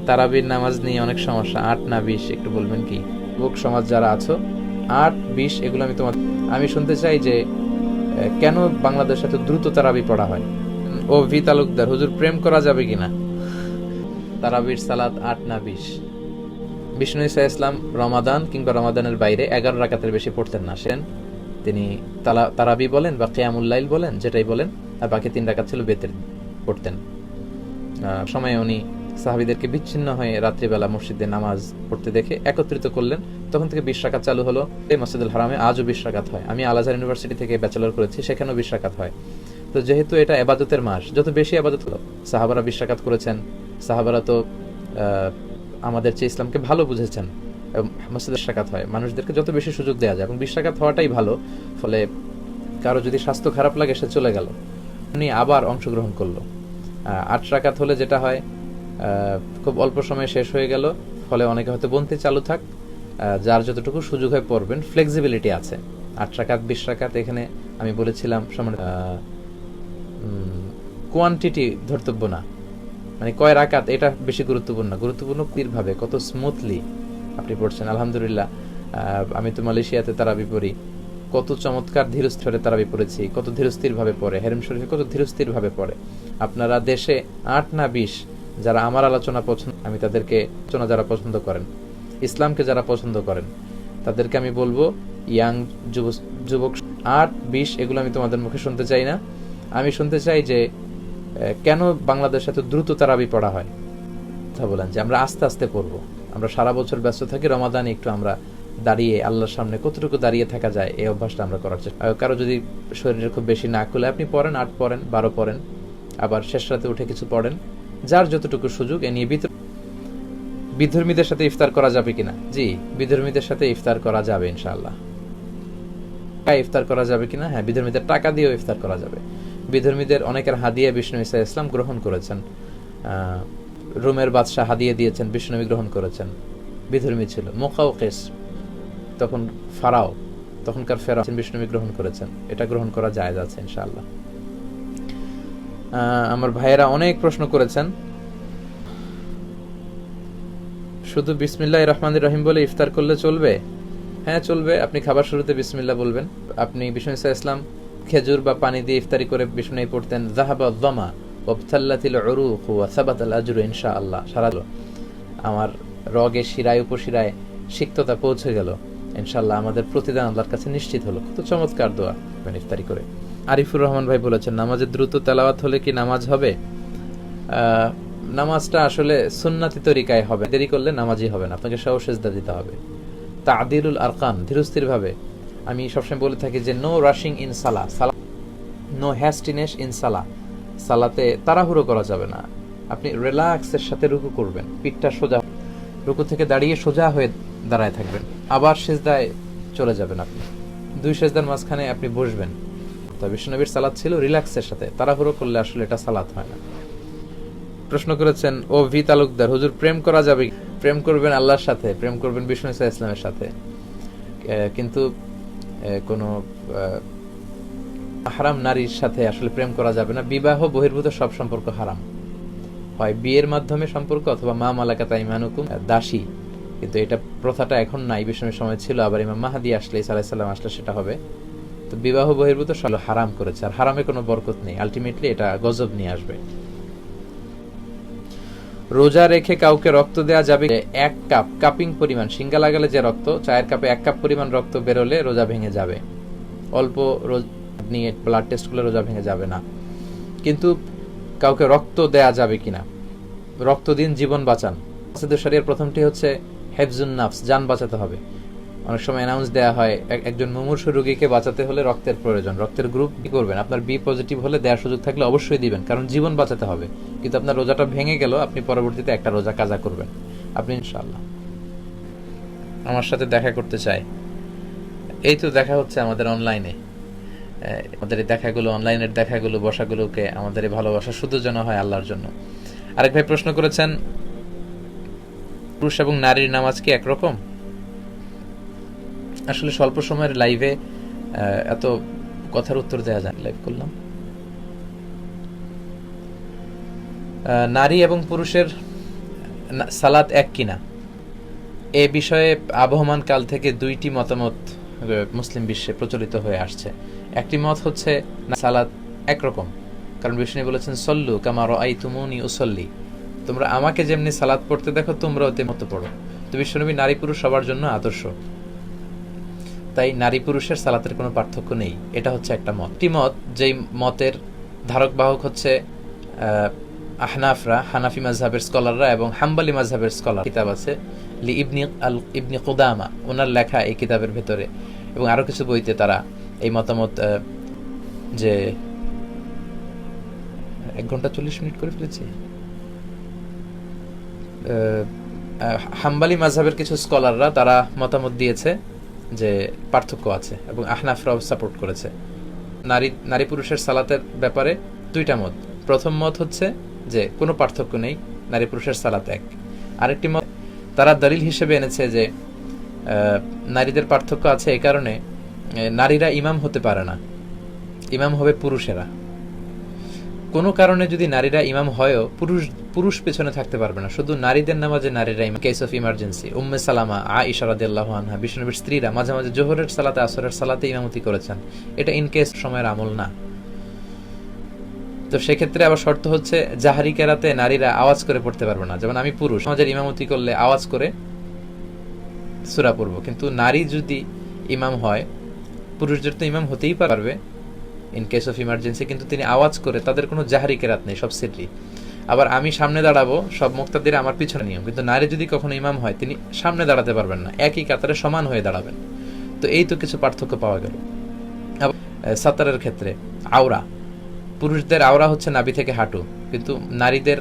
তারাবির নামাজ নিয়ে অনেক সমস্যা, ৮ না ২০ একটু বলবেন কি? যুবক সমাজ যারা আছো, ৮, ২০ এগুলো আমি শুনতে চাই যে কেন বাংলাদেশে এত দ্রুত তারাবি পড়া হয়? ও ভি তালুকদার, হুজুর প্রেম করা যাবে কিনা? তারাবির সালাত ৮ না ২০? বিষ্ণু ইসা ইসলাম রমাদান কিংবা রমাদানের বাইরে ১১ রাকাতের বেশি পড়তেন না। তিনি তারাবি বলেন বা কিয়ামুল লাইল বলেন, যেটাই বলেন, আর বাকি ৩ রাকাত ছিল বেতের পড়তেন। সময়ে উনি সাহাবীদেরকে বিচ্ছিন্ন হয়ে রাত্রিবেলা মসজিদে নামাজ পড়তে দেখে একত্রিত করলেন। তখন থেকে ২০ রাকাত চালু হলো। এই মসজিদুল হারামে আজও ২০ রাকাত হয়। আমি আল আজহার ইউনিভার্সিটি থেকে ব্যাচেলর করেছি, সেখানেও ২০ রাকাত হয়। তো যেহেতু এটা ইবাদতের মাস, যত বেশি ইবাদত হলো, সাহাবারা ২০ রাকাত করেছেন। সাহাবারা তো আমাদের চেয়ে ইসলামকে ভালো বুঝেছেন। মসজিদে ২০ রাকাত হয়, মানুষদেরকে যত বেশি সুযোগ দেওয়া যায়, এবং ২০ রাকাত হওয়াটাই ভালো। ফলে কারো যদি স্বাস্থ্য খারাপ লাগে, সে চলে গেল, উনি আবার অংশগ্রহণ করলো। ৮ রাকাত হলে যেটা হয়, খুব অল্প সময়ে শেষ হয়ে গেল। ফলে অনেকে হয়তো বলতে চালু থাক, যার যতটুকু সুযোগ হয় পড়বেন, ফ্লেক্সিবিলিটি আছে। ৮ রাকাত ২০ রাকাত, এখানে আমি বলেছিলাম কোয়ান্টিটি ধর্তব্য না, মানে কয় রাকাত এটা বেশি গুরুত্বপূর্ণ। গুরুত্বপূর্ণ ভাবে কত স্মুথলি আপনি পড়ছেন। আলহামদুলিল্লাহ, আমি তো মালয়েশিয়াতে তারাবি পড়ি, কত চমৎকার ধীরস্থিরে তারাবি পড়েছি, কত ধীরস্থির ভাবে পড়ে। হেরেম শরীফে কত ধীরস্থির ভাবে পড়ে। আপনারা দেশে ৮ না ২০ যারা আমার আলোচনা পছন্দ, আমি তাদেরকে যারা পছন্দ করেন, ইসলামকে যারা পছন্দ করেন, তাদেরকে আমি বলবো, ইয়াং যুবক ৮, ২০ এগুলো আমি তোমাদের মুখে শুনতে চাই না। আমি শুনতে চাই যে কেন বাংলাদেশে এত দ্রুত তারাবি পড়া হয়। কথা বলেন যে আমরা আস্তে আস্তে পড়বো। আমরা সারা বছর ব্যস্ত থাকি, রমাদানে একটু আমরা দাঁড়িয়ে আল্লাহর সামনে কতটুকু দাঁড়িয়ে থাকা যায়, এই অভ্যাসটা আমরা করার চেষ্টা। কারো যদি শরীরের খুব বেশি না খুলে, আপনি পড়েন, ৮ পড়েন, ১২ পড়েন, আবার শেষ রাতে উঠে কিছু পড়েন, যার যতটুকু সুযোগ। এ নিয়ে বিধর্মীদের সাথে ইফতার করা যাবে কিনা? জি, বিধর্মীদের সাথে ইফতার করা যাবে ইনশাআল্লাহ। ইফতার করা যাবে কিনা? হ্যাঁ, বিধর্মীদের টাকা দিয়েও ইফতার করা যাবে। বিধর্মীদের অনেকের হাদিয়া বিষ্ণু ঈসা ইসলাম গ্রহণ করেছেন। রোমের বাদশাহ হাদিয়া দিয়েছেন, বিষ্ণুনবী গ্রহণ করেছেন। বিধর্মী ছিল মুকাউকিস, তখন ফারাও, তখনকার ফেরাও, বিষ্ণুনবী গ্রহণ করেছেন। এটা গ্রহণ করা জায়েজ আছে ইনশাআল্লাহ। আমার ভাইয়েরা অনেক প্রশ্ন করেছেন। শুধু বিসমিল্লাহির রহমানির রহিম বলে ইফতার করলে চলবে? হ্যাঁ, চলবে। আপনি খাবার শুরুতে বিসমিল্লাহ বলবেন। আপনি বিষ্ণু ঈসা ইসলাম খেজুর বা পানি দিয়ে ইফতারি করে বিষ্ণু পড়তেন, যাহাবা যামা ওয়াবতাল্লাতিল উরুক ওয়া সাবাতাল আজরু ইনশাআল্লাহ। সারা আমার রগে শিরায় উপশিরায় সিক্ততা পৌঁছে গেল, ইনশাআল্লাহ আমাদের প্রতিদান আল্লাহর কাছে নিশ্চিত হলো। কত চমৎকার দোয়া ইফতারি করে। আরিফুর রহমান ভাই বলেছেন, নামাজে দ্রুত তেলাওয়াত হলে কি নামাজ হবে? নামাজটা আসলে সুন্নাতি তরিকায় হবে, দেরি করলে নামাজই হবে না, আপনাকে সহ সেজদা দিতে হবে। তা'দিলুল আরকান, ধীরস্থির ভাবে। আমি সবসময় বলে থাকি যে নো রাশিং ইন সালাহ, নো হ্যাস্টিনেস ইন সালাহ। সালাতে তাড়াহুড়ো করা যাবে না। আপনি রিল্যাক্সের সাথে রুকু করবেন, পিঠটা সোজা, রুকু থেকে দাঁড়িয়ে সোজা হয়ে দাঁড়ায় থাকবেন, আবার সেজদায় চলে যাবেন। আপনি 2 সেজদার মাঝখানে আপনি বসবেন। তবে বিশ্বনবীর সালাত ছিল রিল্যাক্সের সাথে, তাড়াহুড়ো করলে আসলে এটা সালাত হয় না। প্রশ্ন করেছেন ও ভি তালুকদার, হুজুর প্রেম করা যাবে? প্রেম করবেন আল্লাহর সাথে, প্রেম করবেন বিষ্ণু ঈসা ইসলামের সাথে, কিন্তু কোনো হারাম নারীর সাথে আসলে প্রেম করা যাবে না। বিবাহ বহির্ভূত সব সম্পর্ক হারাম, হয় বিয়ের মাধ্যমে সম্পর্ক অথবা মা মালাকাত আইমানুকুম, দাসী। কিন্তু এটা প্রথাটা এখন নাই, বিষ্ণুর সময় ছিল। আবার ইমাম মাহদী আসলে, ঈসা আলাইহিস সালাম আসলে সেটা হবে। তো বিবাহ বহির্ভূত সব হারাম করেছে, আর হারামে কোনো বরকত নেই, আলটিমেটলি এটা গজব নিয়ে আসবে। রোজা রেখে কাউকে রক্ত দেয়া যাবে? 1 কাপ, কাপিং পরিমাণ, সিঙ্গা লাগালে যে রক্ত, চায়ের কাপে 1 কাপ পরিমাণ রক্ত বেরোলে রোজা ভেঙে যাবে। অল্প নিয়ে ব্লাড টেস্ট করলে রোজা ভেঙে যাবে না। কিন্তু কাউকে রক্ত দেয়া যাবে কিনা? রক্ত দিন, জীবন বাঁচান। শরিয়ার প্রথমটি হচ্ছে হেফজুন নাফস, জান বাঁচাতে হবে। অনেক সময় অ্যানাউন্স দেয়া হয় একজন মুমূর্ষু রোগীকে বাঁচাতে হলে রক্তের প্রয়োজন, রক্তের গ্রুপ কি করবেন? আপনার বি পজিটিভ হলে দেওয়ার সুযোগ থাকলে অবশ্যই দিবেন, কারণ জীবন বাঁচাতে হবে। কিন্তু আপনার রোজাটা ভেঙে গেল, আপনি পরবর্তীতে একটা রোজা কাজা করবেন। আপনি ইনশাআল্লাহ আমার সাথে দেখা করতে চাই, এই তো দেখা হচ্ছে আমাদের অনলাইনে। আমাদের এই দেখাগুলো, অনলাইনের দেখাগুলো, বসাগুলোকে আমাদের এই ভালোবাসা শুধু যেন হয় আল্লাহর জন্য। আরেক ভাই প্রশ্ন করেছেন, পুরুষ এবং নারীর নামাজ কি একরকম? আসলে স্বল্প সময়ের লাইভে এত কথার উত্তর দেওয়া যায়, লাইভ করলাম। নারী এবং পুরুষের সালাত এক কিনা, এ বিষয়ে আবহমান কাল থেকে দুইটি মতামত মুসলিম বিশ্বে প্রচলিত হয়ে আসছে। একটি মত হচ্ছে সালাত একরকম, কারণ বিষ্ণু বলেছেন সল্লু কামা রাআইতুমুনি উসাল্লি, তোমরা আমাকে যেমনি সালাত পড়তে দেখো তোমরাও তেমতো পড়ো। তো বিশ্বনবী নারী পুরুষ সবার জন্য আদর্শ, তাই নারী পুরুষের সালাতের কোনো পার্থক্য নেই। এটা হচ্ছে একটা মত। একটি মত, যেই মতের ধারক বাহক হচ্ছে আহনাফরা, হানাফি মাযহাবের স্কলাররা এবং হাম্বলি মাযহাবের স্কলার। কিতাব আছে লি ইবনি কুদামা, ওনার লেখা এই কিতাবের ভেতরে এবং আরো কিছু বইতে তারা এই মতামত, যে 1 ঘন্টা 40 মিনিট করে ফেলেছি। হাম্বলি মাযহাবের কিছু স্কলাররা তারা মতামত দিয়েছে যে পার্থক্য আছে এবং আহনাফরাও সাপোর্ট করেছে। নারী পুরুষের সালাতের ব্যাপারে দুইটা মত। প্রথম মত হচ্ছে যে কোনো পার্থক্য নেই, নারী পুরুষের সালাত এক। আরেকটি মত তারা দলিল হিসেবে এনেছে যে নারীদের পার্থক্য আছে এই কারণে নারীরা ইমাম হতে পারে না, ইমাম হবে পুরুষেরা। কোনো কারণে যদি নারীরা ইমাম হয়ও পুরুষ পেছনে থাকতে পারবে না, শুধু নারীদের নামাজে নারীরা ইমাম। কেস অফ ইমার্জেন্সি উম্মে সালামা আয়েশা রাদিয়াল্লাহু আনহা, বিশ্বনবীর স্ত্রীরা মাঝে মাঝে জোহরের সালাতে আসরের সালাতে ইমামতি করেছেন। এটা ইনকেস সময়ের আমল না। তো সেক্ষেত্রে আবার শর্ত হচ্ছে জাহারি কেরাতে নারীরা আওয়াজ করে পড়তে পারবে না। যেমন আমি পুরুষ, সমাজের ইমামতি করলে আওয়াজ করে সূরা পড়ব, কিন্তু নারী যদি ইমাম হয়, পুরুষদের তো ইমাম হতেই পারবে ইন কেস অফ ইমার্জেন্সি, কিন্তু তিনি আওয়াজ করে, তাদের কোনো জাহারি কেরাত নেই, সব সিররি। আবার আমি সামনে দাঁড়াবো, সব মুক্তাদির আমার পিছনে নিয়ম, কিন্তু নারী যদি কখনো ইমাম হয় তিনি সামনে দাঁড়াতে পারবেন না, একই কাতারে সমান হয়ে দাঁড়াবেন। তো এই তো কিছু পার্থক্য পাওয়া গেল। সাতারের ক্ষেত্রে আওরা, পুরুষদের আওরা হচ্ছে নাভি থেকে হাঁটু, কিন্তু নারীদের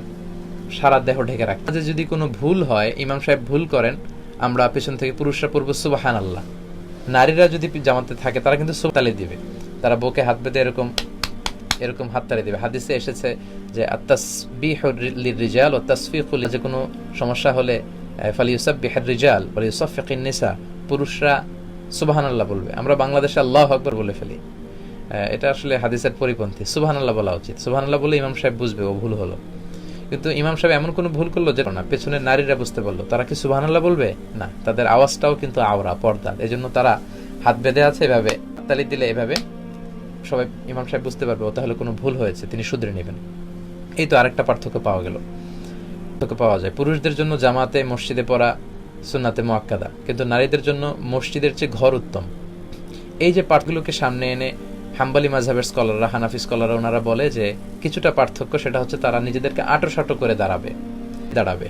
সারা দেহ ঢেকে রাখে। যদি কোনো ভুল হয়, ইমাম সাহেব ভুল করেন, আমরা পেছন থেকে পুরুষরা পড়বো সুবহানাল্লাহ। নারীরা যদি জামাতে থাকে তারা কিন্তু সুবতালি দিবে, তারা বুকে হাত বেঁধে এরকম এরকম হাততালি দিবে। হাদিসে এসেছে যে আত-তাসবিহু লির-রিজাল ওয়া তাসফিকু, যে কোনো সমস্যা হলে ফালিয়ুসাব্বিহুর রিজাল ওয়া লিয়ুসাফফিকুন নিসা, পুরুষরা সুবহানাল্লাহ বলবে। আমরা বাংলাদেশে আল্লাহু আকবার বলে ফেলি, এটা আসলে হাদিসের পরিপন্থী। সুবহানাল্লাহ বলা উচিত। সুবহানাল্লাহ বলে ইমাম সাহেব বুঝবে ও ভুল হলো, কিন্তু ইমাম সাহেব এমন কোনো ভুল করলো যে না, পেছনের নারীরা বুঝতে পারলো, তারা কি সুবহানাল্লাহ বলবে না? তাদের আওয়াজটাও কিন্তু আওরা, পর্দা, এজন্য তারা হাত বেঁধে আছে এভাবে, তালি দিলে এভাবে সবাই, ইমাম সাহেব বুঝতে পারবে ও তাহলে কোনো ভুল হয়েছে, তিনি শুধরে নেবেন। এই তো আরেকটা পার্থক্য পাওয়া গেল। পার্থক্য পাওয়া যায় পুরুষদের জন্য জামাতে মসজিদে পড়া সুন্নাতে মুআক্কাদা, কিন্তু নারীদের জন্য মসজিদের চেয়ে ঘর উত্তম। এই যে পাঠগুলোকে সামনে এনে হাম্বলি মাযহাবের স্কলাররা, হানাফি স্কলাররা, ওনারা বলে যে কিছুটা পার্থক্য, সেটা হচ্ছে তারা নিজেদেরকে আঁটো করে দাঁড়াবে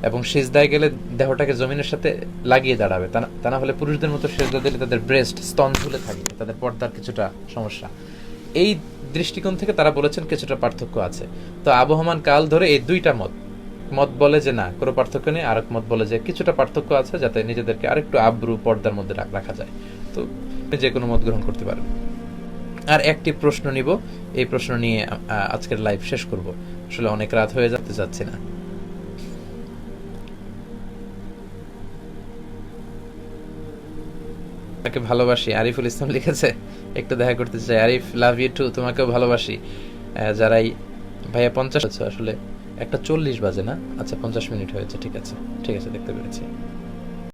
এবং সিজদায় গেলে দেহটাকে জমিনের সাথে লাগিয়ে দাঁড়াবে। তা না হলে পুরুষদের মতো সিজদা দিলে তাদের ব্রেস্ট, স্তন ঝুলে থাকবে, তাদের পর্দার কিছুটা সমস্যা। এই দৃষ্টিকোণ থেকে তারা বলেছেন কিছুটা পার্থক্য আছে। তো আবহমান কাল ধরে এই দুইটা মত বলে যে না, কোনো পার্থক্য নেই, আরেক মত বলে যে কিছুটা পার্থক্য আছে, যাতে নিজেদেরকে আরেকটু আব্রু পর্দার মধ্যে রাখা যায়। তো যে কোনো মত গ্রহণ করতে পারেন। আর একটি প্রশ্ন নিব, এই প্রশ্ন নিয়ে আজকের লাইভ শেষ করব। আসলে অনেক রাত হয়ে যেতে চাচ্ছি না। তাকে ভালোবাসি, আরিফুল ইসলাম লিখেছে, একটু দেখা করতে চাই। আরিফ, লাভ ইউ টু, তোমাকেও ভালোবাসি। যারাই ভাইয়া 50 আসলে 1:40 বাজে না? আচ্ছা 50 মিনিট হয়েছে, ঠিক আছে দেখতে পেরেছি।